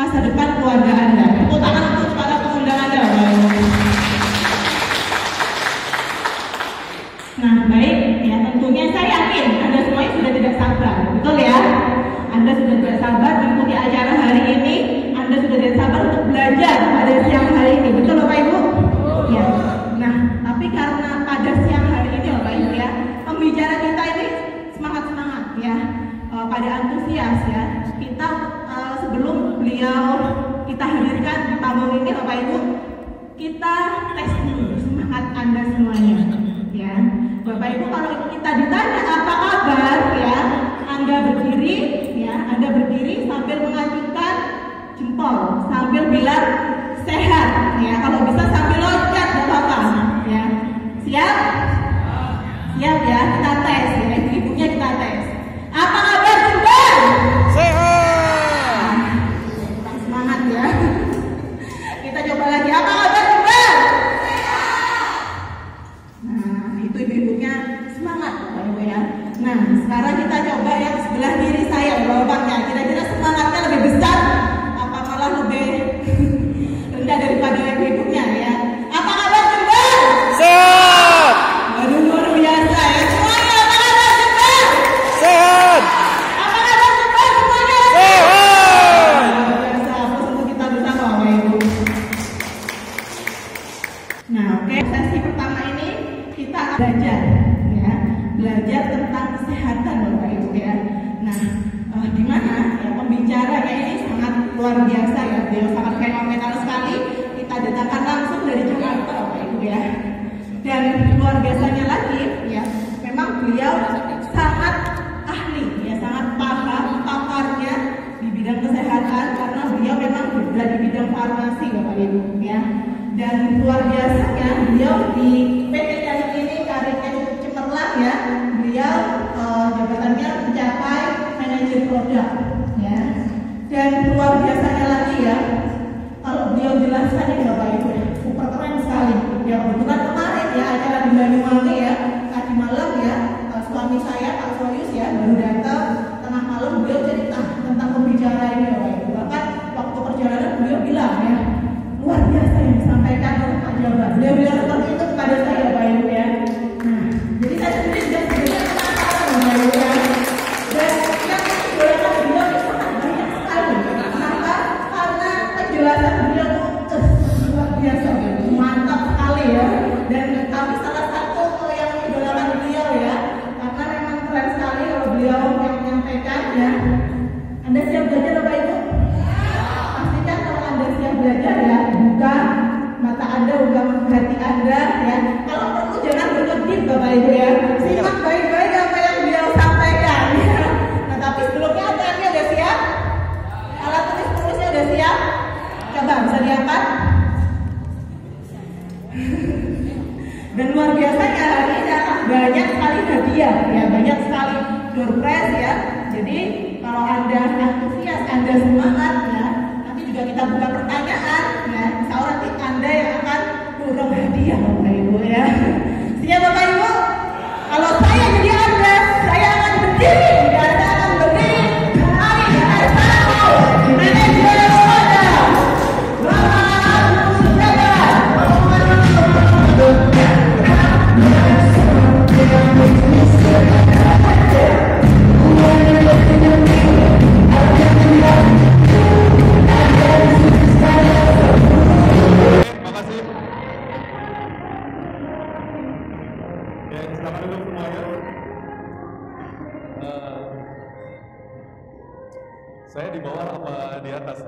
masa depan keluarga Anda. Tepuk tangan untuk para pengundang Anda, Bapak Ibu. Nah, baik ya, tentunya saya yakin Anda semuanya sudah tidak sabar, betul ya? Anda sudah tidak sabar mengikuti acara hari ini. Anda sudah tidak sabar untuk belajar pada siang hari ini, betul Bapak Ibu? Ya. Nah, tapi karena pada siang hari ini Bapak Ibu ya, pembicara kita ini semangat ya, pada antusias ya. Kita sebelum beliau kita hadirkan di panggung ini Bapak Ibu, kita tes dulu semangat Anda semuanya ya. Bapak Ibu, kalau kita ditanya apa kabar ya, Anda berdiri ya, Anda berdiri sambil mengacungkan jempol, sambil bilang sehat ya. Kalau bisa sambil loncat enggak apa-apa ya. Siap? Siap ya, kita tes ya. Ibunya kita tes. Apa kabar Jember? Sehat. Kurang semangat ya. Kita coba lagi. Apa kabar Jember? Nah, itu ibu-ibunya semangat Bapak Ibu ya. Nah, sekarang kita coba yang sebelah kiri saya Bapak-bapaknya. Kira-kira semangatnya lebih besar apa malah lebih rendah daripada ibu-ibunya ya? Apa kabar Jember? Sehat. Waduh, luar biasa ya. Semuanya apa kabar Jember? Sehat. Apa kabar Jember semuanya? Sehat. Luar biasa. Aplaus untuk kita bersama Bapak Ibu. Nah, oke, sesi pertama ini kita akan belajar ya, belajar tentang kesehatan Bapak Ibu ya. Nah, di mana ya pembicaranya ini sangat luar biasa ya, beliau sangat fenomenal sekali. Kita datangkan langsung dari Jakarta Bapak Ibu ya. Dan luar biasanya lagi ya, memang beliau sangat ahli ya, sangat paham paparnya di bidang kesehatan karena beliau memang berada di bidang farmasi Bapak Ibu ya. Dan luar biasanya beliau di PT Canik ini karirnya cukup cemerlang ya. Beliau jabatannya mencapai manajer produk ya. Dan luar biasanya lagi ya, kalau beliau jelaskan ini Bapak Ibu ya, super keren sekali. Ya kebetulan kemarin ya acara di Banyuwangi ya, tadi malam ya, suami saya Pak Soyus ya baru datang tengah malam, beliau cerita tentang pembicara ini Bapak Ibu. Bahkan waktu perjalanan beliau bilang ya, luar biasa yang disampaikan oleh Pak Jabar. Beliau bilang seperti itu kepada saya Bapak Ibu ya. Nah, jadi saya sendiri juga sebenarnya penasaran Bapak Ibu ya. Dan yang menjelaskan beliau itu sangat banyak sekali. Kenapa? Karena penjelasan beliau itu luar biasa, mantap sekali ya. Dan kami salah satu yang mengidolakan beliau ya, karena memang keren sekali kalau beliau yang menyampaikan ya. Anda siap belajar Bapak Ibu? Pastikan kalau Anda siap belajar ya, buka mata Anda, buka hati Anda ya. Kalau perlu jangan berkedip Bapak Ibu ya. Simak baik-baik apa yang beliau sampaikan ya. Nah, tapi sebelumnya ATM-nya udah siap? Alat tulis-tulisnya udah siap? Coba bisa diangkat? Dan luar biasanya hari ini akan banyak sekali hadiah ya, banyak sekali door prize ya. Jadi kalau Anda antusias, Anda semangat ya, nanti juga kita buka pertanyaan ya. Insya Allah nanti Anda yang akan dorong hadiah Bapak Ibu ya. Siap Bapak Ibu? Kalau saya jadi Anda, saya akan berdiri dan Anda akan berdiri. Hari satu manajer produk Bapak Jabar. Makasih. Ya, selamat duduk semuanya. Saya di bawah apa di atas?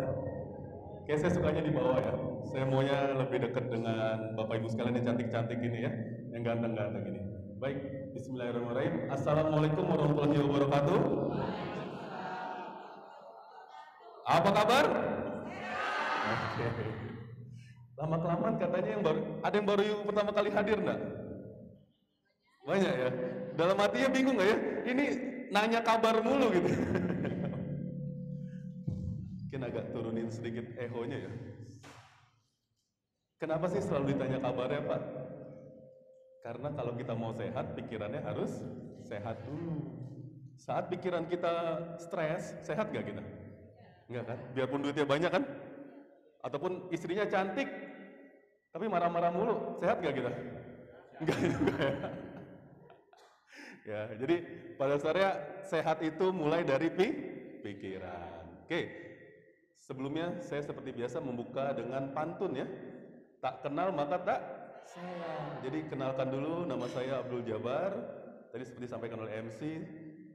Kayak saya sukanya di bawah ya. Saya maunya lebih dekat dengan Bapak Ibu sekalian yang cantik-cantik ini ya, yang ganteng-ganteng ini. Baik, Bismillahirrahmanirrahim. Assalamualaikum warahmatullahi wabarakatuh. Apa kabar? Oke. Lama-kelamaan katanya yang baru, ada yang baru pertama kali hadir enggak? Banyak ya. Dalam hatinya bingung nggak ya? Ini nanya kabar mulu gitu. Mungkin agak turunin sedikit ehonya ya. Kenapa sih selalu ditanya kabarnya Pak? Karena kalau kita mau sehat, pikirannya harus sehat dulu. Saat pikiran kita stres, sehat gak kita? Enggak kan? Biarpun duitnya banyak kan? Ataupun istrinya cantik, tapi marah-marah mulu, sehat gak kita? Enggak juga ya. Ya, jadi pada dasarnya sehat itu mulai dari pikiran. Oke, sebelumnya saya seperti biasa membuka dengan pantun ya. Tak kenal maka tak sayang. Jadi kenalkan dulu, nama saya Abdul Jabar. Tadi seperti disampaikan oleh MC,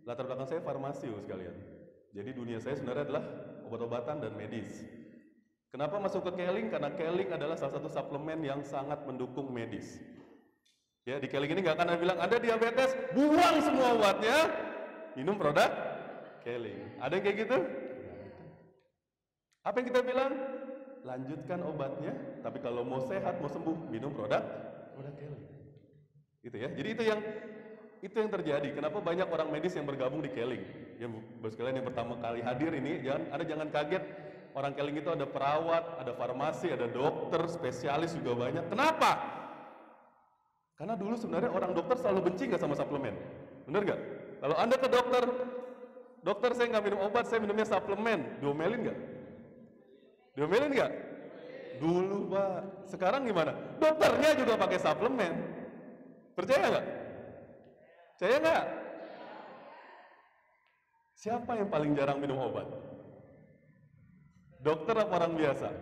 latar belakang saya farmasi sekalian. Jadi dunia saya sebenarnya adalah obat-obatan dan medis. Kenapa masuk ke Keling? Karena Keling adalah salah satu suplemen yang sangat mendukung medis. Ya, di Keling ini nggak akan ada bilang, Anda diabetes, buang semua obatnya, minum produk Keling. Ada yang kayak gitu? Apa yang kita bilang? Lanjutkan obatnya, tapi kalau mau sehat, mau sembuh, minum produk Keling. Gitu ya. Jadi itu yang terjadi. Kenapa banyak orang medis yang bergabung di Keling? Ya, bos kalian yang pertama kali hadir ini, jangan kaget. Orang Keling itu ada perawat, ada farmasi, ada dokter, spesialis juga banyak. Kenapa? Karena dulu sebenarnya orang dokter selalu benci nggak sama suplemen, bener nggak? Kalau Anda ke dokter saya nggak minum obat, saya minumnya suplemen, diomelin nggak? Diomelin nggak? Dulu Pak, sekarang gimana? Dokternya juga pakai suplemen, percaya nggak? Percaya nggak? Siapa yang paling jarang minum obat? Dokter apa orang biasa?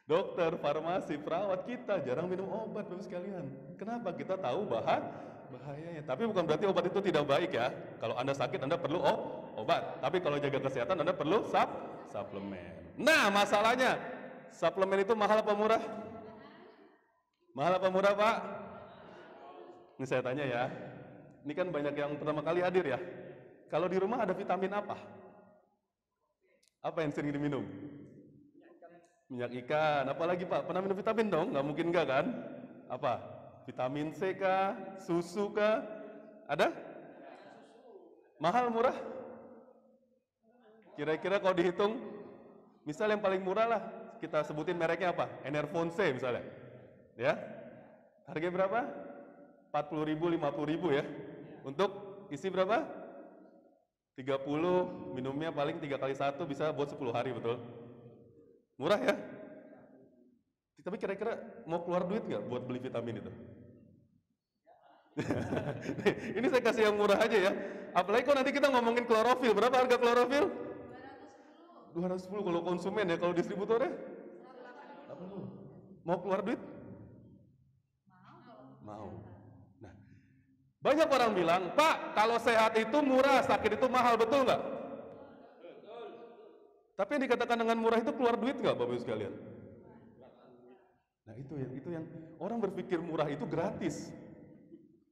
Dokter, farmasi, perawat kita jarang minum obat, Bapak sekalian. Kenapa? Kita tahu bahayanya. Tapi bukan berarti obat itu tidak baik ya. Kalau Anda sakit, Anda perlu obat. Tapi kalau jaga kesehatan, Anda perlu suplemen. Nah, masalahnya, suplemen itu mahal apa murah? Mahal apa murah, Pak? Ini saya tanya ya. Ini kan banyak yang pertama kali hadir ya. Kalau di rumah ada vitamin apa? Apa yang sering diminum? Minyak ikan, apalagi Pak? Pernah minum vitamin dong? Nggak mungkin nggak kan? Apa? Vitamin C kah? Susu kah? Ada? Mahal, murah? Kira-kira kalau dihitung, misal yang paling murah lah, kita sebutin mereknya apa? Enervon C misalnya. Ya? Harganya berapa? 40.000, 50.000 ya. Untuk isi berapa? 30, minumnya paling 3 kali 1 bisa buat 10 hari, betul? Murah ya? Tapi kira-kira mau keluar duit nggak buat beli vitamin itu? Ini saya kasih yang murah aja ya. Apalagi kalau nanti kita ngomongin klorofil, berapa harga klorofil? 210 kalau konsumen ya, kalau distributornya? 80. Mau keluar duit? Mau. Nah, banyak orang bilang, Pak, kalau sehat itu murah, sakit itu mahal, betul nggak? Tapi yang dikatakan dengan murah itu keluar duit nggak, Bapak Ibu sekalian? Nah itu yang orang berpikir murah itu gratis.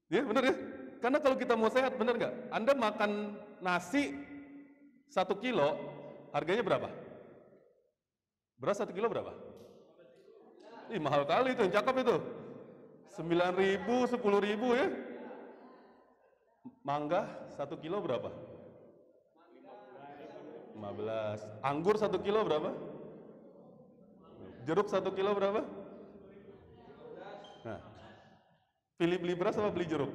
Ya benar ya? Karena kalau kita mau sehat, benar nggak? Anda makan nasi 1 kilo, harganya berapa? Beras 1 kilo berapa? Ih, mahal kali itu, yang cakep itu. 9.000, 10.000 ya? Mangga 1 kilo berapa? 15. Anggur 1 kilo berapa? Jeruk 1 kilo berapa? Nah, pilih beli beras apa beli jeruk?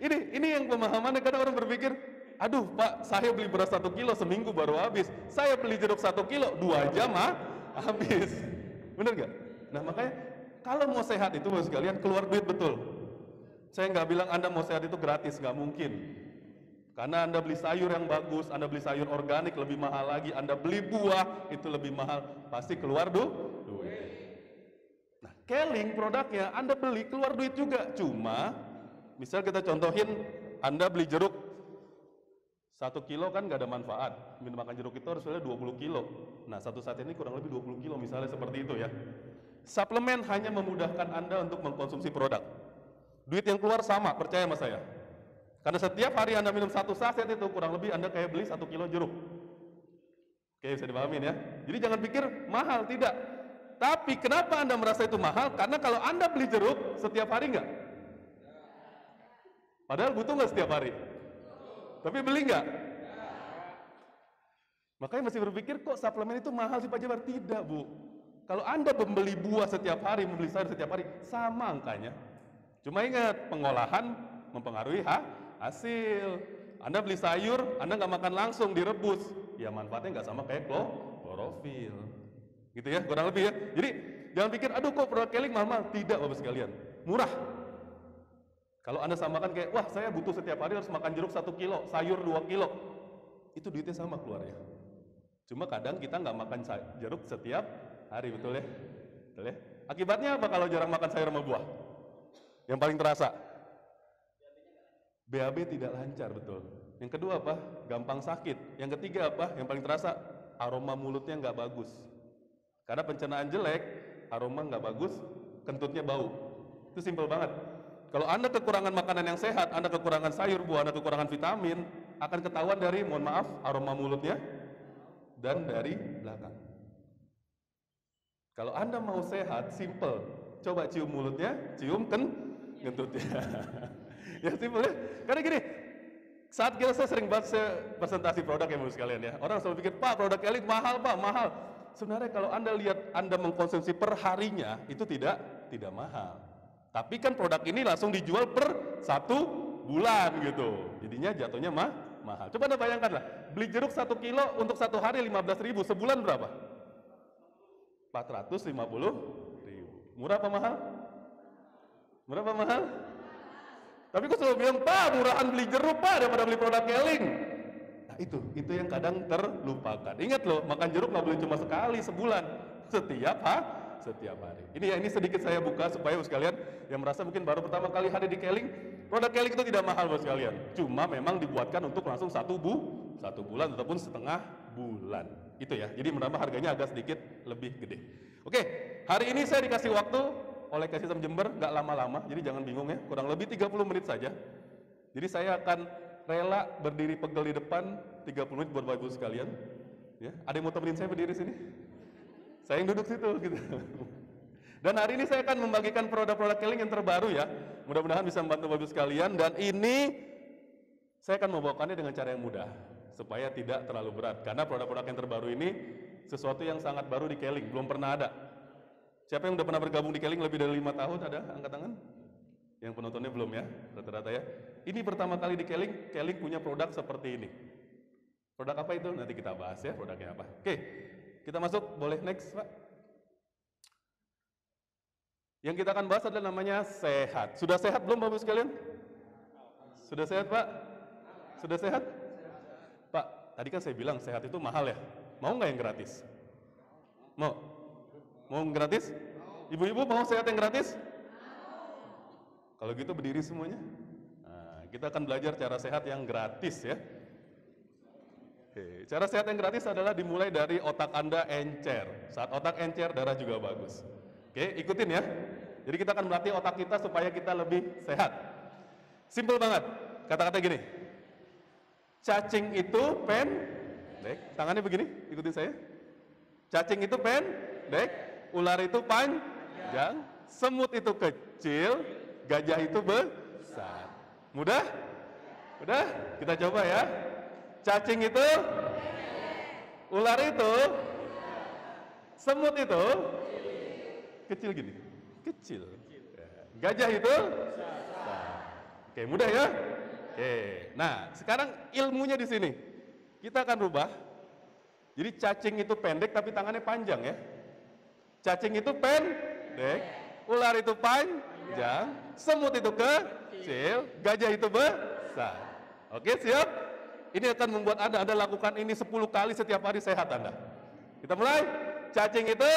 Ini yang pemahamannya. Kadang orang berpikir, aduh Pak, saya beli beras 1 kilo seminggu baru habis. Saya beli jeruk 1 kilo 2 jam habis. Bener gak? Nah makanya kalau mau sehat itu Bapak sekalian keluar duit betul. Saya nggak bilang Anda mau sehat itu gratis, nggak mungkin. Karena Anda beli sayur yang bagus, Anda beli sayur organik lebih mahal lagi, Anda beli buah itu lebih mahal, pasti keluar duit. Nah, Keling produknya Anda beli keluar duit juga. Cuma, misal kita contohin, Anda beli jeruk 1 kilo kan nggak ada manfaat. Makan jeruk itu harus 20 kilo. Nah, satu saat ini kurang lebih 20 kilo misalnya seperti itu ya. Suplemen hanya memudahkan Anda untuk mengkonsumsi produk. Duit yang keluar sama, percaya sama saya. Karena setiap hari Anda minum 1 saset itu kurang lebih Anda kayak beli 1 kilo jeruk. Oke, bisa dipahamin ya. Jadi jangan pikir mahal, tidak. Tapi kenapa Anda merasa itu mahal? Karena kalau Anda beli jeruk setiap hari enggak? Padahal butuh nggak setiap hari? Tapi beli nggak? Makanya masih berpikir kok suplemen itu mahal sih Pak Jabar? Tidak Bu. Kalau Anda membeli buah setiap hari, membeli sayur setiap hari, sama angkanya. Cuma ingat, pengolahan mempengaruhi hasil. Anda beli sayur, Anda nggak makan langsung, direbus. Ya manfaatnya nggak sama kayak klorofil. Gitu ya, kurang lebih ya. Jadi jangan pikir, aduh kok produk Keling mahal. Tidak Bapak sekalian, murah. Kalau Anda samakan kayak, wah saya butuh setiap hari harus makan jeruk 1 kilo, sayur 2 kilo. Itu duitnya sama keluarnya. Cuma kadang kita nggak makan jeruk setiap hari, betul ya? Betul ya? Akibatnya apa kalau jarang makan sayur sama buah? Yang paling terasa? BAB tidak lancar, betul. Yang kedua apa? Gampang sakit. Yang ketiga apa? Yang paling terasa, aroma mulutnya nggak bagus. Karena pencernaan jelek, aroma nggak bagus, kentutnya bau. Itu simpel banget. Kalau Anda kekurangan makanan yang sehat, Anda kekurangan sayur, buah, Anda kekurangan vitamin, akan ketahuan dari, mohon maaf, aroma mulutnya dan dari belakang. Kalau Anda mau sehat, simple. Coba cium mulutnya, cium kentutnya. Ya simpel ya. Karena gini, saat saya sering bahas presentasi produk ya menurut sekalian ya. Orang selalu pikir, Pak produk Keling mahal Pak, mahal. Sebenarnya kalau Anda lihat Anda mengkonsumsi per harinya, itu tidak mahal. Tapi kan produk ini langsung dijual per 1 bulan gitu. Jadinya jatuhnya mahal. Coba Anda bayangkan lah, beli jeruk 1 kilo untuk 1 hari 15.000, sebulan berapa? 450.000. Murah apa mahal? Murah apa mahal? Tapi kok selalu bilang, Pak murahan beli jeruk Pak daripada beli produk Keling. Nah itu yang kadang terlupakan. Ingat loh, makan jeruk nggak boleh cuma sekali sebulan, setiap hari. Ini sedikit saya buka supaya sekalian yang merasa mungkin baru pertama kali hadir di Keling, produk Keling itu tidak mahal buat sekalian. Cuma memang dibuatkan untuk langsung 1 bulan ataupun setengah bulan. Itu ya. Jadi menambah harganya agak sedikit lebih gede. Oke, hari ini saya dikasih waktu oleh Kasih Sistem Jember, nggak lama-lama, jadi jangan bingung ya, kurang lebih 30 menit saja. Jadi saya akan rela berdiri pegel di depan 30 menit buat Bapak Ibu sekalian. Ya, ada yang mau temenin saya berdiri sini? Saya yang duduk situ gitu. Dan hari ini saya akan membagikan produk-produk Keling yang terbaru ya. Mudah-mudahan bisa membantu Bapak Ibu sekalian, dan ini saya akan membawakannya dengan cara yang mudah supaya tidak terlalu berat. Karena produk-produk yang terbaru ini sesuatu yang sangat baru di Keling, belum pernah ada. Siapa yang udah pernah bergabung di Keling lebih dari 5 tahun? Ada? Angkat tangan. Yang penontonnya belum ya, rata-rata ya. Ini pertama kali di Keling, Keling punya produk seperti ini. Produk apa itu? Nanti kita bahas ya, produknya apa. Oke, kita masuk, boleh next Pak. Yang kita akan bahas adalah namanya sehat. Sudah sehat belum Bapak sekalian? Sudah sehat Pak? Sudah sehat? Pak, tadi kan saya bilang sehat itu mahal ya. Mau nggak yang gratis? Mau? Mau gratis? Ibu-ibu mau sehat yang gratis? Kalau gitu berdiri semuanya. Nah, kita akan belajar cara sehat yang gratis ya. Oke, cara sehat yang gratis adalah dimulai dari otak Anda encer. Saat otak encer, darah juga bagus. Oke, ikutin ya. Jadi kita akan melatih otak kita supaya kita lebih sehat. Simple banget. Kata-kata gini. Cacing itu pendek. Tangannya begini, ikutin saya. Cacing itu pendek. Ular itu panjang, semut itu kecil, gajah itu besar. Mudah? Udah? Kita coba ya. Cacing itu, ular itu, semut itu, kecil gini, kecil. Gajah itu, besar. Oke, mudah ya? Oke. Nah, sekarang ilmunya di sini. Kita akan rubah. Jadi cacing itu pendek tapi tangannya panjang ya. Cacing itu pendek, ular itu panjang, semut itu kecil, gajah itu besar. Oke, siap? Ini akan membuat Anda lakukan ini 10 kali setiap hari, sehat Anda. Kita mulai. Cacing itu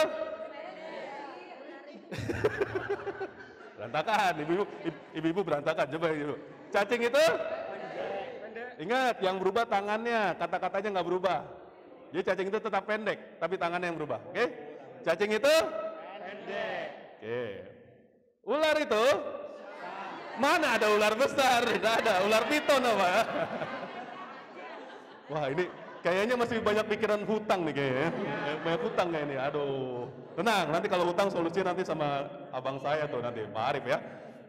berantakan, ibu-ibu berantakan. Coba ibu. Cacing itu ingat, yang berubah tangannya, kata-katanya nggak berubah. Jadi cacing itu tetap pendek, tapi tangannya yang berubah. Oke? Cacing itu pendek. Oke. Ular itu mana ada ular besar? Tidak ada. Ular piton apa? Wah, ini kayaknya masih banyak pikiran hutang nih kayaknya. Banyak hutang kayak ini. Aduh. Tenang, nanti kalau hutang solusinya nanti sama abang saya tuh nanti, Pak Arif ya.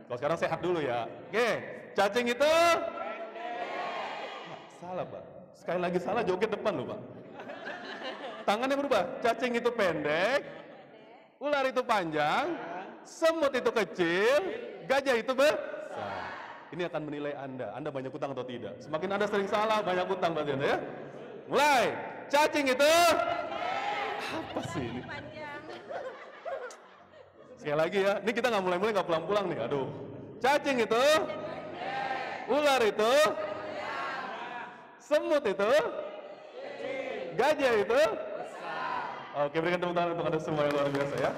Kalau sekarang sehat dulu ya. Oke. Cacing itu pendek. Salah Pak. Sekali lagi salah, joget depan loh Pak. Tangannya berubah. Cacing itu pendek, ular itu panjang, semut itu kecil, gajah itu besar. Ini akan menilai Anda banyak utang atau tidak. Semakin Anda sering salah, banyak utang berarti Anda ya. Mulai, cacing itu apa sih ini? Sekali lagi ya, ini kita nggak mulai-mulai nggak pulang-pulang nih, aduh. Cacing itu, ular itu, semut itu, gajah itu. Oke, berikan tepuk tangan untuk Anda semua yang luar biasa ya.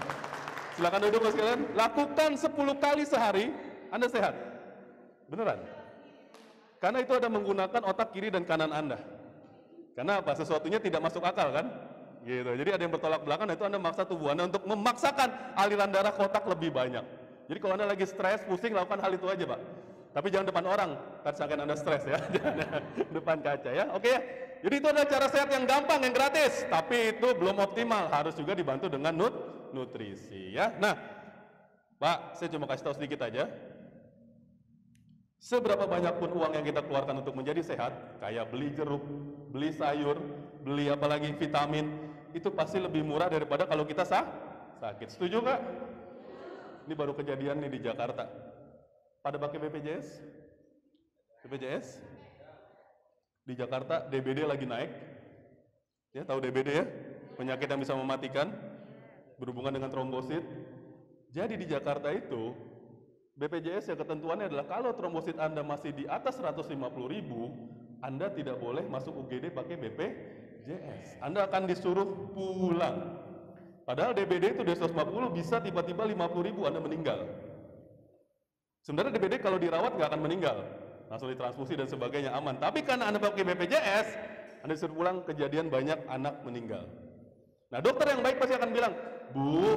Silakan duduk Mas sekalian. Lakukan 10 kali sehari, Anda sehat. Beneran? Karena itu ada menggunakan otak kiri dan kanan Anda. Karena apa? Sesuatunya tidak masuk akal kan? Gitu. Jadi ada yang bertolak belakang, itu Anda memaksa tubuh Anda untuk memaksakan aliran darah ke otak lebih banyak. Jadi kalau Anda lagi stres, pusing, lakukan hal itu aja Pak. Tapi jangan depan orang, karena Anda stres ya. Jangan depan kaca ya. Oke ya? Jadi itu adalah cara sehat yang gampang, yang gratis. Tapi itu belum optimal, harus juga dibantu dengan nutrisi ya. Nah, Pak, saya cuma kasih tahu sedikit aja. Seberapa banyak pun uang yang kita keluarkan untuk menjadi sehat, kayak beli jeruk, beli sayur, beli apalagi vitamin, itu pasti lebih murah daripada kalau kita sakit. Setuju nggak? Ini baru kejadian nih di Jakarta. Pada pakai BPJS? BPJS? Di Jakarta DBD lagi naik. Ya, tahu DBD ya? Penyakit yang bisa mematikan, berhubungan dengan trombosit. Jadi di Jakarta itu BPJS ya ketentuannya adalah kalau trombosit Anda masih di atas 150.000, Anda tidak boleh masuk UGD pakai BPJS. Anda akan disuruh pulang. Padahal DBD itu 250 bisa tiba-tiba 50.000 Anda meninggal. Sebenarnya DBD kalau dirawat nggak akan meninggal, langsung ditransfusi dan sebagainya aman. Tapi karena Anda pakai BPJS, Anda disuruh pulang, kejadian banyak anak meninggal. Nah, dokter yang baik pasti akan bilang, Bu,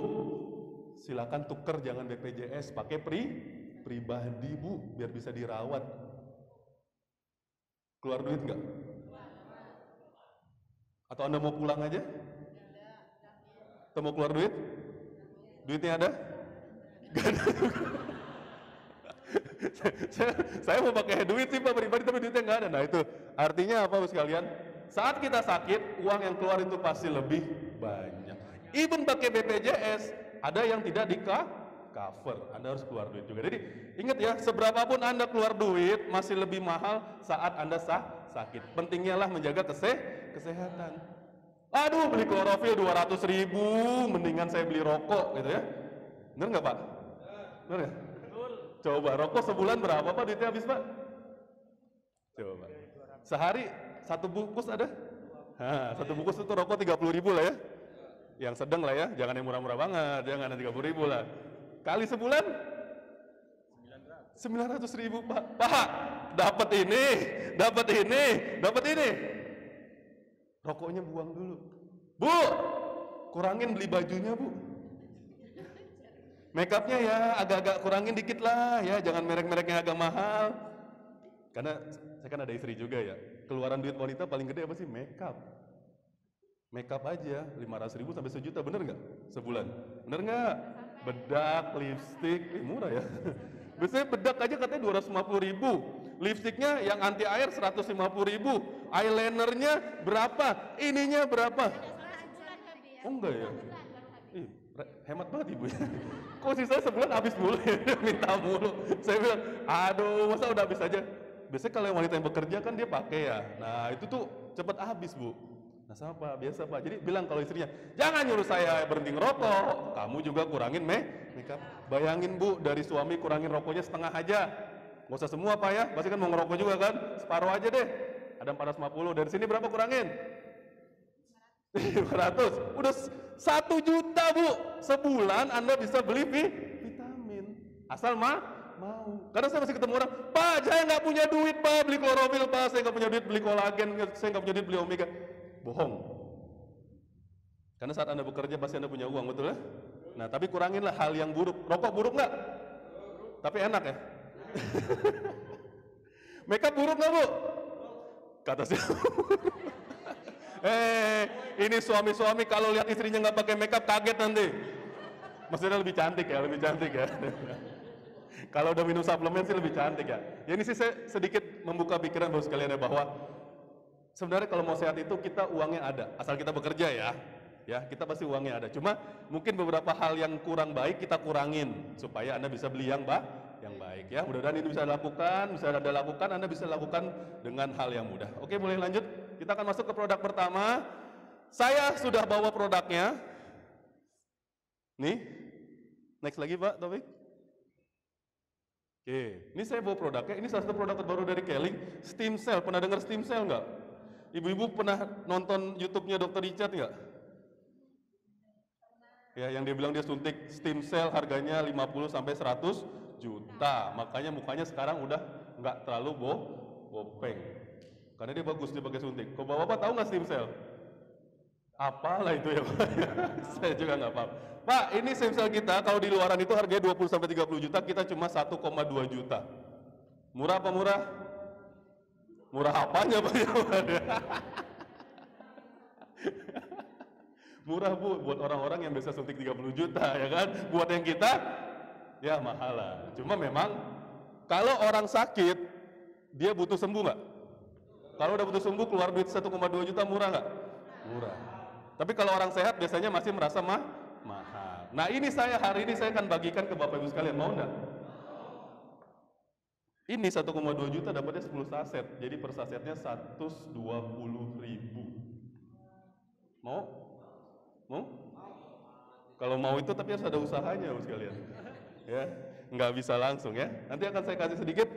silakan tuker jangan BPJS, pakai pribadi Bu, biar bisa dirawat. Keluar duit nggak? Atau Anda mau pulang aja? Atau mau keluar duit? Duitnya ada? Gak ada. saya mau pakai duit sih Pak pribadi, tapi duitnya nggak ada. Nah itu artinya apa sekalian? Saat kita sakit, uang yang keluar itu pasti lebih banyak. Even pakai BPJS, ada yang tidak di-cover, Anda harus keluar duit juga. Jadi ingat ya, seberapapun Anda keluar duit, masih lebih mahal saat Anda sakit. Pentingnya lah menjaga kesehatan. Aduh, beli klorofil 200.000, mendingan saya beli rokok gitu ya. Bener nggak Pak? Bener ya? Coba rokok sebulan berapa Pak duitnya habis Pak? Coba. Sehari satu bungkus ada? Nah, satu bungkus itu rokok 30.000 lah ya. Yang sedang lah ya, jangan yang murah-murah banget, jangan yang 30.000 lah. Kali sebulan 900.000 Pak. Pak, dapat ini. Rokoknya buang dulu. Bu, kurangin beli bajunya Bu. Make upnya ya agak-agak kurangin dikit lah ya, jangan merek-merek yang agak mahal. Karena saya kan ada istri juga ya. Keluaran duit wanita paling gede apa sih? Make up. Make up aja 500.000 sampai 1 juta, bener nggak? Sebulan. Bener nggak? Bedak, lipstick, murah ya. Biasanya bedak aja katanya 250.000. Lipstiknya yang anti air 150.000. Eyelinernya berapa? Ininya berapa? Oh enggak ya? Hemat banget ibu ya. Kok sih saya sebulan habis mulu ya, minta mulu. Saya bilang, aduh masa udah habis aja. Biasanya kalau yang wanita yang bekerja kan dia pakai ya. Nah itu tuh cepet habis Bu. Nah sama Pak, biasa Pak. Jadi bilang kalau istrinya, jangan nyuruh saya berhenti ngerokok, kamu juga kurangin make up. Bayangin Bu, dari suami kurangin rokoknya setengah aja. Gak usah semua Pak ya, pasti kan mau ngerokok juga kan. Separuh aja deh, ada 450. Dari sini berapa kurangin? 500. Udah 1 juta Bu. Sebulan Anda bisa beli vitamin. Asal mau. Karena saya masih ketemu orang, Pak saya nggak punya duit Pak beli klorofil Pak, saya nggak punya duit beli kolagen, saya nggak punya duit beli omega. Bohong. Karena saat Anda bekerja pasti Anda punya uang, betul ya? Nah tapi kuranginlah hal yang buruk. Rokok buruk nggak? Tapi enak ya? Makeup buruk nggak Bu? Kata siapa? Ini suami-suami kalau lihat istrinya nggak pakai makeup kaget nanti. Maksudnya lebih cantik ya. Kalau udah minum suplemen sih lebih cantik ya. Ya ini sih saya sedikit membuka pikiran buat sekalian ya, bahwa sebenarnya kalau mau sehat itu kita uangnya ada, asal kita bekerja ya. Ya, kita pasti uangnya ada. Cuma mungkin beberapa hal yang kurang baik kita kurangin supaya Anda bisa beli yang yang baik ya. Mudah-mudahan ini bisa Anda lakukan, Anda bisa lakukan dengan hal yang mudah. Oke, boleh lanjut. Kita akan masuk ke produk pertama. Saya sudah bawa produknya. Nih, next lagi Pak Taufik. Oke, ini saya bawa produknya. Ini salah satu produk terbaru dari Kelly, Stem Cell. Pernah dengar Stem Cell nggak? Ibu-ibu pernah nonton YouTube-nya Dr. Richard nggak? Ya, yang dia bilang dia suntik stem cell harganya 50 sampai 100 juta. Makanya mukanya sekarang udah nggak terlalu bopeng. Karena dia bagus dia pakai suntik. Kok Bapak tahu nggak stem cell? Apalah itu ya Pak? Saya juga nggak paham. Pak, ini stem cell kita kalau di luaran itu harganya 20 sampai 30 juta, kita cuma 1,2 juta. Murah apa murah? Murah apanya Pak? Murah Bu, buat orang-orang yang bisa suntik 30 juta ya kan. Buat yang kita, ya mahal lah. Cuma memang, kalau orang sakit, dia butuh sembuh nggak? Kalau udah butuh sembuh, keluar duit 1,2 juta murah nggak? Murah. Tapi kalau orang sehat biasanya masih merasa mahal. Nah ini hari ini saya akan bagikan ke Bapak Ibu sekalian, mau nggak? Ini 1,2 juta dapatnya 10 saset, jadi per sasetnya 120.000. Mau? Mau? Kalau mau itu tapi harus ada usahanya Bapak sekalian. Ya, nggak bisa langsung ya. Nanti akan saya kasih sedikit.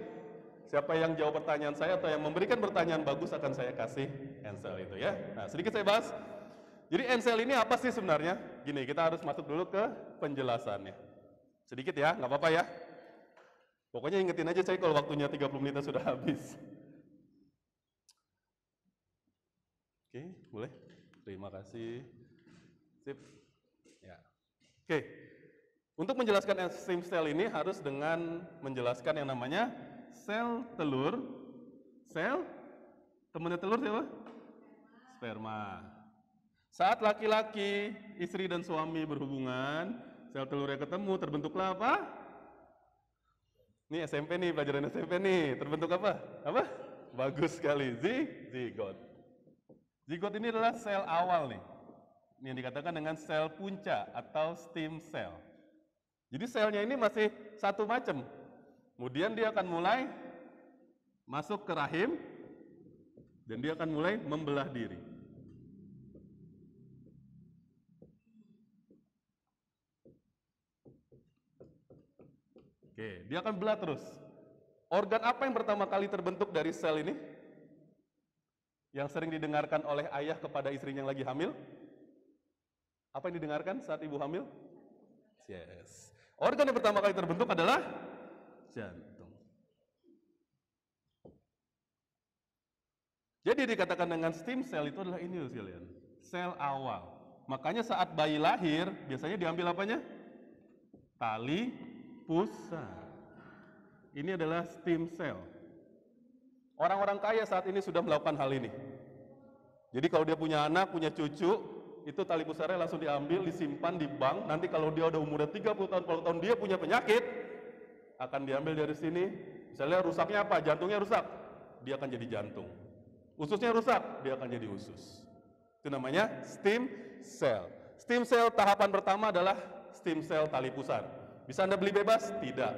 Siapa yang jawab pertanyaan saya atau yang memberikan pertanyaan bagus akan saya kasih ensel itu ya. Nah, sedikit saya bahas. Jadi ensel ini apa sih sebenarnya? Gini, kita harus masuk dulu ke penjelasannya. Sedikit ya, nggak apa-apa ya. Pokoknya ingetin aja saya kalau waktunya 30 menit sudah habis. Oke, boleh? Terima kasih. Sip. Ya. Oke. Untuk menjelaskan stem cell ini harus dengan menjelaskan yang namanya sel telur. Sel temannya telur siapa? Sperma. Saat laki-laki, istri dan suami berhubungan, sel telurnya ketemu, terbentuklah apa? Ini SMP nih, pelajaran SMP nih. Terbentuk apa? Apa? Bagus sekali. Zigot. Zigot ini adalah sel awal nih. Ini yang dikatakan dengan sel punca atau stem cell. Jadi selnya ini masih satu macam. Kemudian dia akan mulai masuk ke rahim dan dia akan mulai membelah diri. Oke, dia akan belah terus. Organ apa yang pertama kali terbentuk dari sel ini? Yang sering didengarkan oleh ayah kepada istrinya yang lagi hamil? Apa yang didengarkan saat ibu hamil? Yes. Organ yang pertama kali terbentuk adalah jantung. Jadi dikatakan dengan stem cell itu adalah ini sekalian, sel awal. Makanya saat bayi lahir, biasanya diambil apanya? Tali pusar. Ini adalah stem cell. Orang-orang kaya saat ini sudah melakukan hal ini. Jadi kalau dia punya anak, punya cucu, itu tali pusarnya langsung diambil, disimpan di bank. Nanti kalau dia udah umurnya 30 tahun, 40 tahun, dia punya penyakit, akan diambil dari sini. Misalnya rusaknya apa? Jantungnya rusak, dia akan jadi jantung. Ususnya rusak, dia akan jadi usus. Itu namanya stem cell. Stem cell tahapan pertama adalah stem cell tali pusar. Bisa Anda beli bebas? Tidak.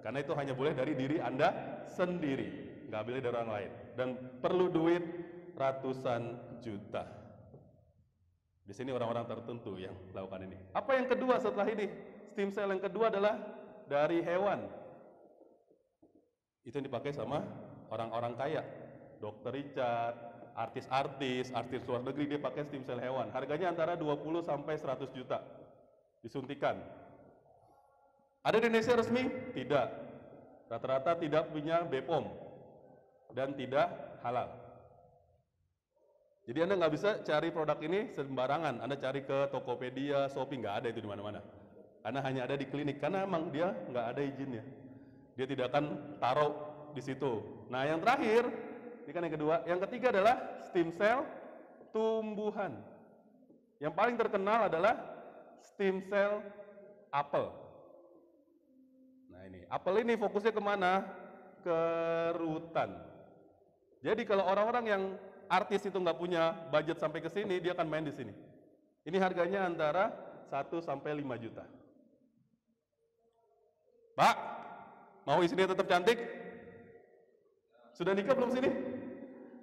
Karena itu hanya boleh dari diri Anda sendiri, nggak boleh dari orang lain. Dan perlu duit ratusan juta. Di sini orang-orang tertentu yang melakukan ini. Apa yang kedua setelah ini? Stem cell yang kedua adalah dari hewan. Itu yang dipakai sama orang-orang kaya. Dr. Richard, artis luar negeri dia pakai stem cell hewan. Harganya antara 20 sampai 100 juta. Disuntikan. Ada di Indonesia resmi? Tidak. Rata-rata tidak punya BPOM dan tidak halal. Jadi Anda nggak bisa cari produk ini sembarangan. Anda cari ke Tokopedia, Shopee, nggak ada itu di mana-mana. Karena hanya ada di klinik. Karena emang dia nggak ada izinnya. Dia tidak akan taruh di situ. Nah yang terakhir, ini kan yang kedua. Yang ketiga adalah stem cell tumbuhan. Yang paling terkenal adalah stem cell apel. Nah ini, apel ini fokusnya kemana? Ke rutan. Jadi kalau orang-orang yang artis itu nggak punya budget sampai ke sini, dia akan main di sini. Ini harganya antara 1 sampai 5 juta. Pak, Mau istrinya tetap cantik? Sudah nikah belum sini?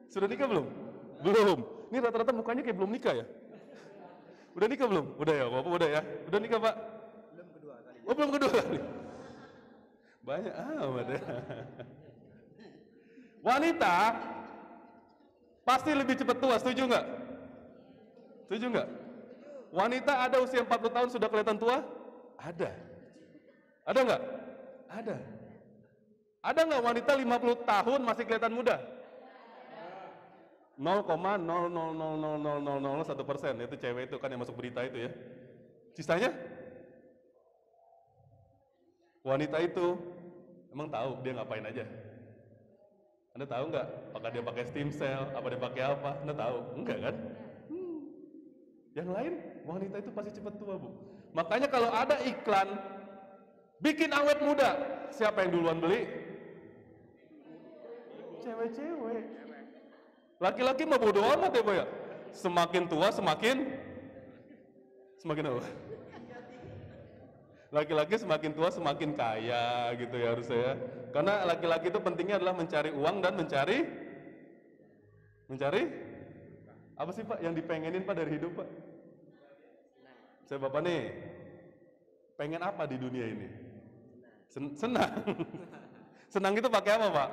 Sudah nikah belum? Belum. Ini rata-rata mukanya kayak belum nikah ya? Udah nikah belum? Udah ya, Bapak udah ya? Udah nikah Pak? Belum kedua kali. Oh belum kedua kali? Banyak amat ya. Wanita pasti lebih cepat tua, setuju nggak? Setuju nggak? Wanita ada usia 40 tahun sudah kelihatan tua? Ada. Ada nggak? Ada. Ada nggak wanita 50 tahun masih kelihatan muda? 0,0000001%, itu cewek itu kan yang masuk berita itu ya. Sisanya? Wanita itu emang tahu dia ngapain aja? Anda tahu nggak? Apakah dia pakai stem cell? Apa dia pakai apa? Anda tahu? Enggak kan? Yang lain, wanita itu pasti cepat tua, Bu. Makanya kalau ada iklan bikin awet muda, siapa yang duluan beli? Cewek-cewek. Laki-laki mah bodo amat ya, Bu ya. Semakin tua semakin apa? Laki-laki semakin tua semakin kaya gitu ya harusnya ya. Karena laki-laki itu pentingnya adalah mencari uang dan mencari apa sih Pak yang dipengenin Pak dari hidup Pak? Saya Bapak nih, pengen apa di dunia ini? Senang. Senang itu pakai apa Pak?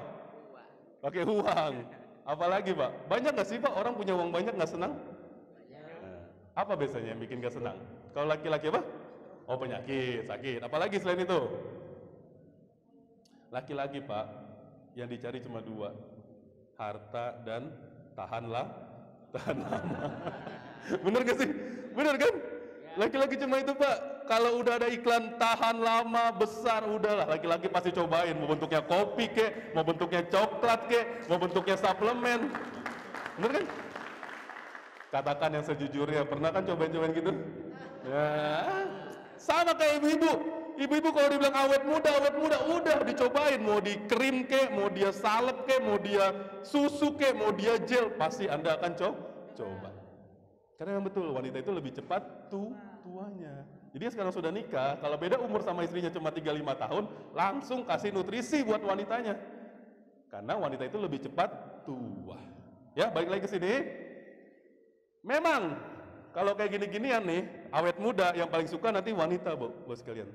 Pakai uang. Apalagi Pak? Banyak nggak sih Pak orang punya uang banyak nggak senang? Apa biasanya yang bikin nggak senang? Kalau laki-laki apa? Oh penyakit, sakit. Apalagi selain itu? Laki-laki Pak, yang dicari cuma dua, harta dan tahan lama. Bener gak sih? Bener kan? Laki-laki cuma itu Pak. Kalau udah ada iklan tahan lama besar, udahlah laki-laki pasti cobain. Mau bentuknya kopi kek, mau bentuknya coklat kek, mau bentuknya suplemen. Bener kan? Katakan yang sejujurnya, pernah kan cobain-cobain gitu? Ya, sama kayak ibu-ibu. Ibu-ibu kalau dibilang awet muda, udah dicobain. Mau di krim kek, mau dia salep kek, mau dia susu kek, mau dia gel, pasti Anda akan coba. Karena yang betul, wanita itu lebih cepat tuanya. Jadi sekarang sudah nikah, kalau beda umur sama istrinya cuma 35 tahun, langsung kasih nutrisi buat wanitanya. Karena wanita itu lebih cepat tua. Ya, balik lagi ke sini. Memang kalau kayak gini-ginian nih, awet muda yang paling suka nanti wanita, bos sekalian.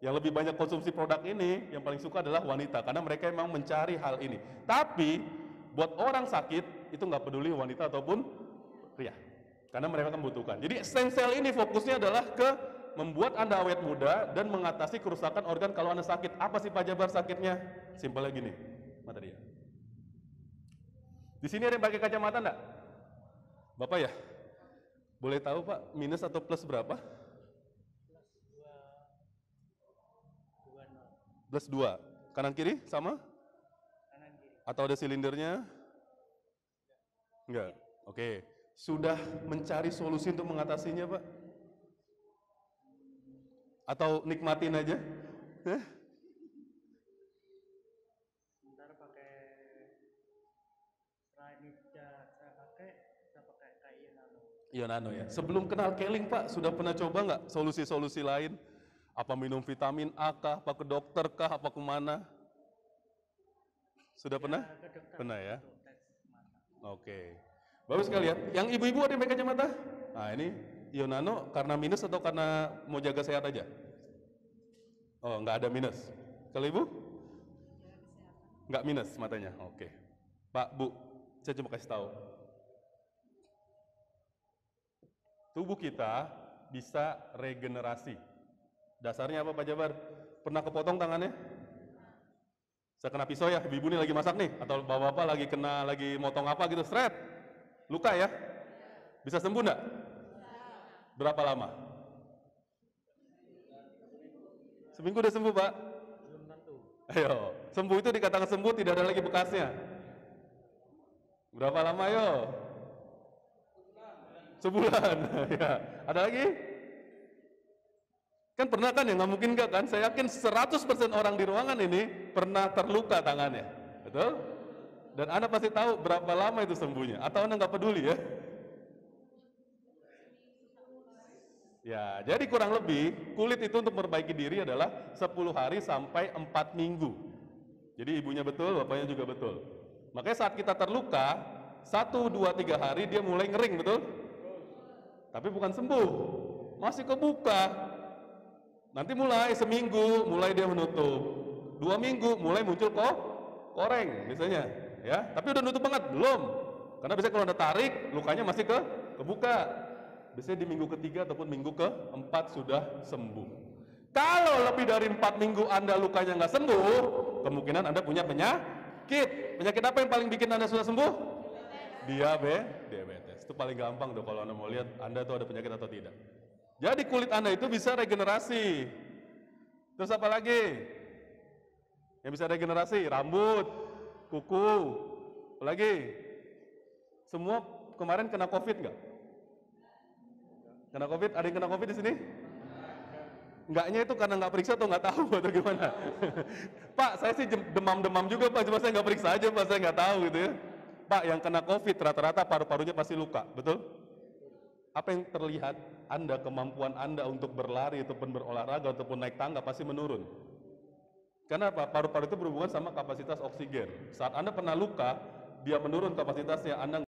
Yang lebih banyak konsumsi produk ini, yang paling suka adalah wanita, karena mereka memang mencari hal ini. Tapi buat orang sakit itu nggak peduli wanita ataupun pria, karena mereka membutuhkan. Jadi stem cell ini fokusnya adalah ke membuat Anda awet muda dan mengatasi kerusakan organ kalau Anda sakit. Apa sih Pak Jabar sakitnya? Simpelnya gini, mata dia. Di sini ada yang pakai kacamata enggak? Bapak ya? Boleh tahu Pak, minus atau plus berapa? Plus 2. Kanan kiri sama? Kanan kiri. Atau ada silindernya? Enggak. Oke. Sudah mencari solusi untuk mengatasinya, Pak? Atau nikmatin aja? Ntar pakai saya pakai kayak Ionano ya. Sebelum kenal Keling Pak, sudah pernah coba nggak solusi-solusi lain? Apa minum vitamin A kah? Apa ke dokter kah? Apa kemana? Sudah pernah? Pernah ya? Oke. Bagus sekali ya. Yang ibu-ibu ada yang pakai kacamata? Nah ini Ionano karena minus atau karena mau jaga sehat aja? Oh nggak ada minus. Kalau ibu? Nggak minus matanya. Oke. Pak, Bu, saya cuma kasih tahu. Tubuh kita bisa regenerasi. Dasarnya apa Pak Jabar? Pernah kepotong tangannya? Saya kena pisau ya, ibu ini lagi masak nih, atau bapak-bapak lagi motong apa gitu, seret. Luka ya? Bisa sembuh enggak? Berapa lama? Seminggu udah sembuh Pak? belum tentu. Ayo, sembuh itu dikatakan sembuh tidak ada lagi bekasnya. Berapa lama yo? Sebulan. Ya. Ada lagi? Kan pernah kan ya, nggak mungkin nggak kan? Saya yakin 100% orang di ruangan ini pernah terluka tangannya. Betul? Dan Anda pasti tahu berapa lama itu sembuhnya. Atau Anda nggak peduli ya? Ya, jadi kurang lebih kulit itu untuk memperbaiki diri adalah 10 hari sampai 4 minggu. Jadi ibunya betul, bapaknya juga betul. Makanya saat kita terluka, 1, 2, 3 hari dia mulai ngering, betul? Tapi bukan sembuh, masih kebuka. Nanti mulai seminggu, mulai dia menutup. 2 minggu, mulai muncul kok koreng misalnya. Ya, tapi udah nutup banget? Belum. Karena biasanya kalau udah tarik, lukanya masih kebuka. Biasanya di minggu ketiga ataupun minggu ke-4 sudah sembuh. Kalau lebih dari 4 minggu Anda lukanya nggak sembuh, kemungkinan Anda punya penyakit. Penyakit apa yang paling bikin Anda susah sembuh? Diabetes. Itu paling gampang tuh kalau Anda mau lihat Anda tuh ada penyakit atau tidak. Jadi kulit Anda itu bisa regenerasi. Terus apa lagi? Yang bisa regenerasi? Rambut, kuku, apa lagi? Semua kemarin kena COVID nggak? Kena COVID? Ada yang kena COVID di sini? Enggaknya itu karena nggak periksa atau nggak tahu atau gimana? Pak, saya sih demam-demam juga Pak, cuma saya nggak periksa aja Pak, saya nggak tahu gitu ya. Pak, yang kena COVID rata-rata paru-parunya pasti luka, betul? Apa yang terlihat? Anda, kemampuan Anda untuk berlari ataupun berolahraga ataupun naik tangga pasti menurun. Karena apa? Paru-paru itu berhubungan sama kapasitas oksigen. Saat Anda pernah luka, dia menurun kapasitasnya, Anda